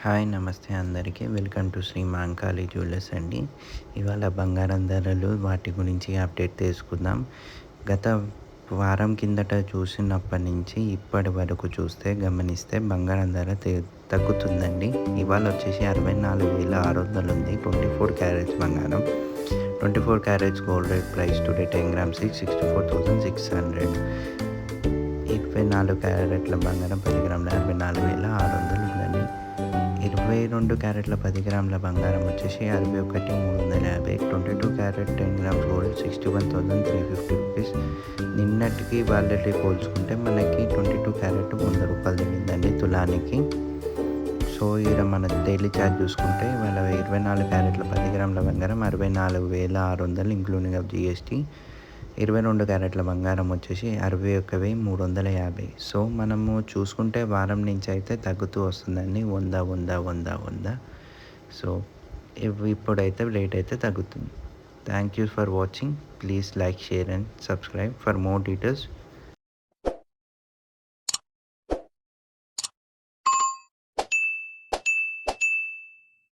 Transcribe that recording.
Hi నమస్తే అందరికీ. Welcome to Shri Mankali jewellers అండి. ఇవాళ బంగారం ధరలు వాటి గురించి అప్డేట్ తీసుకుందాం. గత వారం కిందట చూసినప్పటి నుంచి ఇప్పటి వరకు గమనిస్తే బంగారం ధర తగ్గుతుందండి. ఇవాళ వచ్చేసి 64,600 ఉంది. 24 క్యారెట్స్ బంగారం. 24 carats gold rate price today 10 grams 64,600. 24 క్యారెట్ల బంగారం 10 గ్రాముల 64,600 ఉందండి. 22 క్యారెట్ల 10 గ్రాముల బంగారం వచ్చేసి 61,350. 22 క్యారెట్ 10 grams గోల్డ్ 61,350 రూపీస్. నిన్నటికి వాళ్ళకి పోల్చుకుంటే మనకి 22 క్యారెట్ 100 రూపాయలు తగ్గిందండి తులానికి. సో ఇక్కడ మన డైలీ ఛార్జ్ చూసుకుంటే ఇవాళ 24 క్యారెట్ల 10 గ్రాముల బంగారం 64,600 ఇంక్లూడింగ్ ఆఫ్ జిఎస్టీ. 22 క్యారెట్ల బంగారం వచ్చేసి 61,350. సో మనము చూసుకుంటే వారం నుంచి అయితే తగ్గుతూ వస్తుందండి 100. సో ఇప్పుడైతే రేట్ అయితే తగ్గుతుంది. Thank you for watching. Please like, share and subscribe for more details.